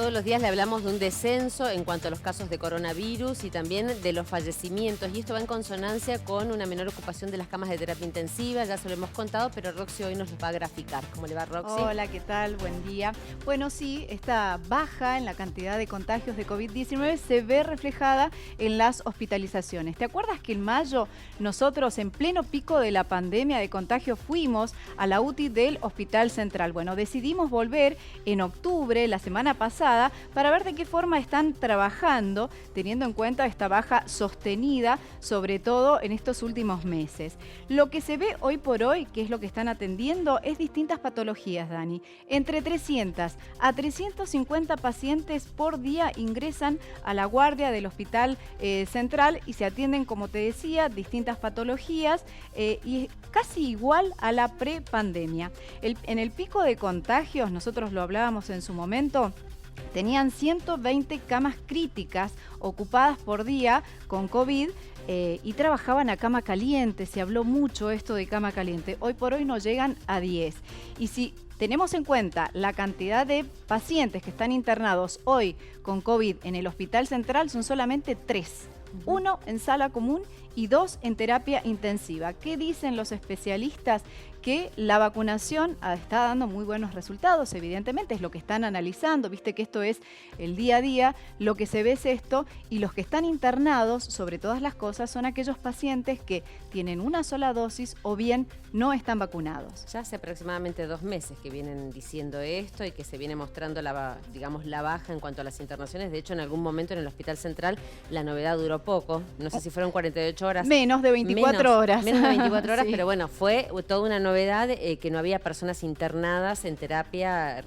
Todos los días le hablamos de un descenso en cuanto a los casos de coronavirus y también de los fallecimientos. Y esto va en consonancia con una menor ocupación de las camas de terapia intensiva. Ya se lo hemos contado, pero Roxy hoy nos lo va a graficar. ¿Cómo le va, Roxy? Hola, ¿qué tal? Buen día. Bueno, sí, esta baja en la cantidad de contagios de COVID-19 se ve reflejada en las hospitalizaciones. ¿Te acuerdas que en mayo nosotros, en pleno pico de la pandemia de contagio, fuimos a la UTI del Hospital Central? Bueno, decidimos volver en octubre, la semana pasada, para ver de qué forma están trabajando, teniendo en cuenta esta baja sostenida, sobre todo en estos últimos meses. Lo que se ve hoy por hoy, que es lo que están atendiendo, es distintas patologías, Dani. Entre 300 a 350 pacientes por día ingresan a la guardia del Hospital Central y se atienden, como te decía, distintas patologías y casi igual a la prepandemia. En el pico de contagios, nosotros lo hablábamos en su momento, tenían 120 camas críticas ocupadas por día con COVID y trabajaban a cama caliente. Se habló mucho esto de cama caliente. Hoy por hoy no llegan a 10. Y si tenemos en cuenta la cantidad de pacientes que están internados hoy con COVID en el Hospital Central, son solamente 3. 1 en sala común y 2 en terapia intensiva. ¿Qué dicen los especialistas? Que la vacunación está dando muy buenos resultados, evidentemente es lo que están analizando, viste que esto es el día a día, lo que se ve es esto, y los que están internados, sobre todas las cosas, son aquellos pacientes que tienen una sola dosis o bien no están vacunados. Ya hace aproximadamente 2 meses que vienen diciendo esto y que se viene mostrando la baja en cuanto a las internaciones. De hecho, en algún momento en el Hospital Central la novedad duró poco, no sé si fueron 48 horas. Menos de 24 horas. Menos de 24 horas, sí. Pero bueno, fue toda una novedad que no había personas internadas en terapia,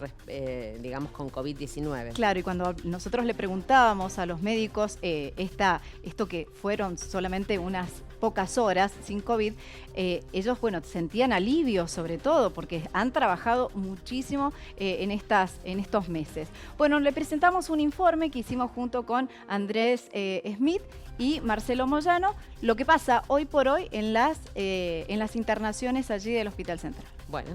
digamos, con COVID-19. Claro, y cuando nosotros le preguntábamos a los médicos esto que fueron solamente unas pocas horas sin COVID, ellos, bueno, sentían alivio sobre todo porque han trabajado muchísimo en estos meses. Bueno, le presentamos un informe que hicimos junto con Andrés Smith y Marcelo Moyano, lo que pasa hoy por hoy en las internaciones allí del Hospital Central. Bueno.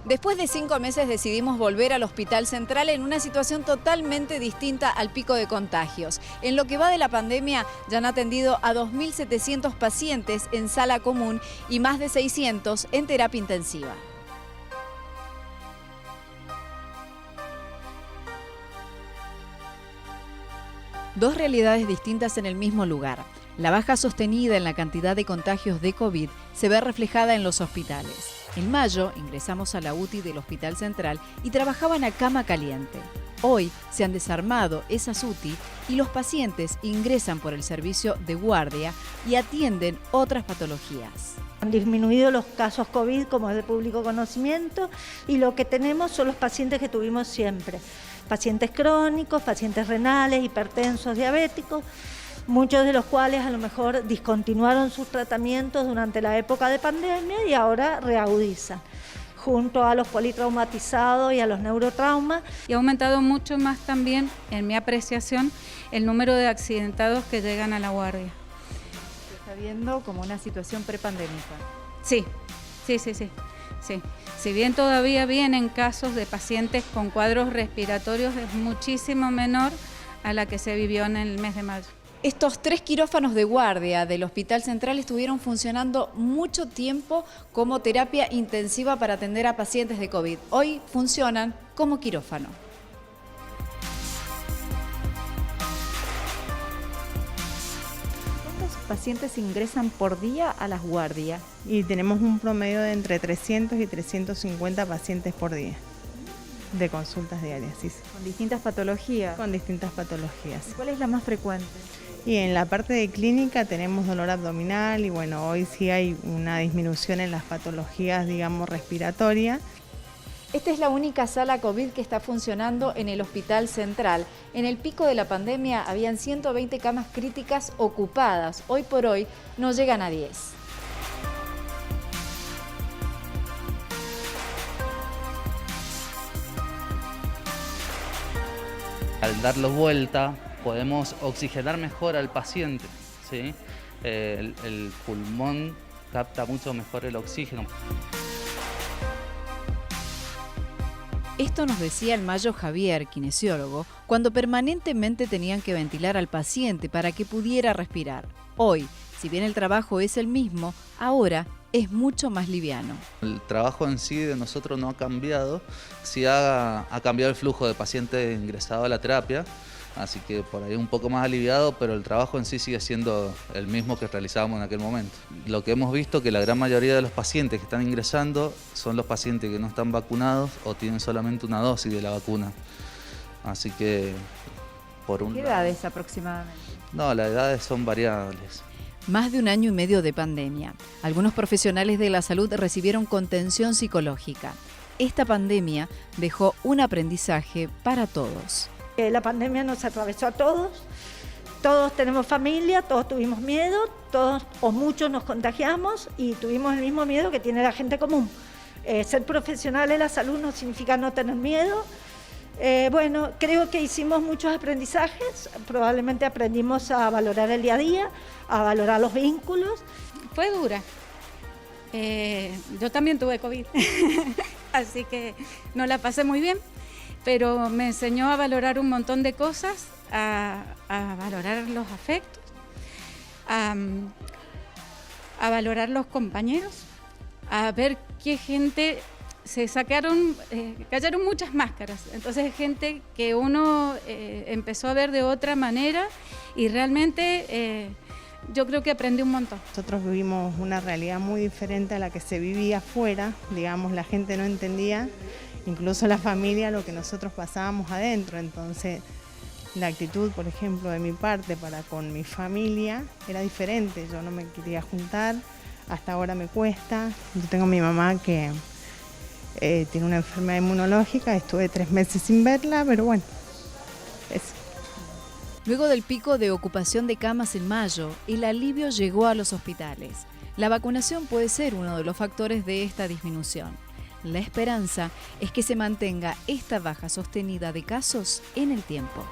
Después de 5 meses decidimos volver al Hospital Central en una situación totalmente distinta al pico de contagios. En lo que va de la pandemia ya han atendido a 2.700 pacientes en sala común y más de 600 en terapia intensiva. Dos realidades distintas en el mismo lugar. La baja sostenida en la cantidad de contagios de COVID se ve reflejada en los hospitales. En mayo ingresamos a la UTI del Hospital Central y trabajaban a cama caliente. Hoy se han desarmado esas UTI y los pacientes ingresan por el servicio de guardia y atienden otras patologías. Han disminuido los casos COVID, como es de público conocimiento, y lo que tenemos son los pacientes que tuvimos siempre. Pacientes crónicos, pacientes renales, hipertensos, diabéticos, muchos de los cuales a lo mejor discontinuaron sus tratamientos durante la época de pandemia y ahora reagudizan, junto a los politraumatizados y a los neurotraumas. Y ha aumentado mucho más también, en mi apreciación, el número de accidentados que llegan a la guardia. Se está viendo como una situación prepandémica. Sí. Si bien todavía vienen casos de pacientes con cuadros respiratorios, es muchísimo menor a la que se vivió en el mes de mayo. Estos 3 quirófanos de guardia del Hospital Central estuvieron funcionando mucho tiempo como terapia intensiva para atender a pacientes de COVID. Hoy funcionan como quirófano. ¿Cuántos pacientes ingresan por día a las guardias? Y tenemos un promedio de entre 300 y 350 pacientes por día de consultas diarias. Sí. ¿Con distintas patologías? Con distintas patologías. ¿Cuál es la más frecuente? Y en la parte de clínica tenemos dolor abdominal y bueno, hoy sí hay una disminución en las patologías, digamos, respiratorias. Esta es la única sala COVID que está funcionando en el Hospital Central. En el pico de la pandemia habían 120 camas críticas ocupadas. Hoy por hoy no llegan a 10. Al darlo vuelta podemos oxigenar mejor al paciente, ¿sí? El pulmón capta mucho mejor el oxígeno. Esto nos decía el mayo Javier, kinesiólogo, cuando permanentemente tenían que ventilar al paciente para que pudiera respirar. Hoy, si bien el trabajo es el mismo, ahora es mucho más liviano. El trabajo en sí de nosotros no ha cambiado, sí ha cambiado el flujo de pacientes ingresados a la terapia, así que por ahí un poco más aliviado, pero el trabajo en sí sigue siendo el mismo que realizábamos en aquel momento. Lo que hemos visto que la gran mayoría de los pacientes que están ingresando son los pacientes que no están vacunados o tienen solamente una dosis de la vacuna. Así que por un ¿Qué lado... edades aproximadamente? No, las edades son variables. Más de 1 año y medio de pandemia. Algunos profesionales de la salud recibieron contención psicológica. Esta pandemia dejó un aprendizaje para todos. La pandemia nos atravesó a todos. Todos tenemos familia, todos tuvimos miedo, todos o muchos nos contagiamos y tuvimos el mismo miedo que tiene la gente común. Ser profesional de la salud no significa no tener miedo. Bueno, creo que hicimos muchos aprendizajes, probablemente aprendimos a valorar el día a día, a valorar los vínculos. Fue dura. Yo también tuve COVID, así que no la pasé muy bien, pero me enseñó a valorar un montón de cosas, a valorar los afectos, a valorar los compañeros, a ver qué gente... cayeron muchas máscaras, entonces gente que uno empezó a ver de otra manera y realmente yo creo que aprendí un montón. Nosotros vivimos una realidad muy diferente a la que se vivía afuera, digamos, la gente no entendía, incluso la familia, lo que nosotros pasábamos adentro, entonces la actitud, por ejemplo, de mi parte para con mi familia era diferente, yo no me quería juntar, hasta ahora me cuesta, yo tengo a mi mamá que... tiene una enfermedad inmunológica, estuve 3 meses sin verla, pero bueno, eso. Luego del pico de ocupación de camas en mayo, el alivio llegó a los hospitales. La vacunación puede ser uno de los factores de esta disminución. La esperanza es que se mantenga esta baja sostenida de casos en el tiempo.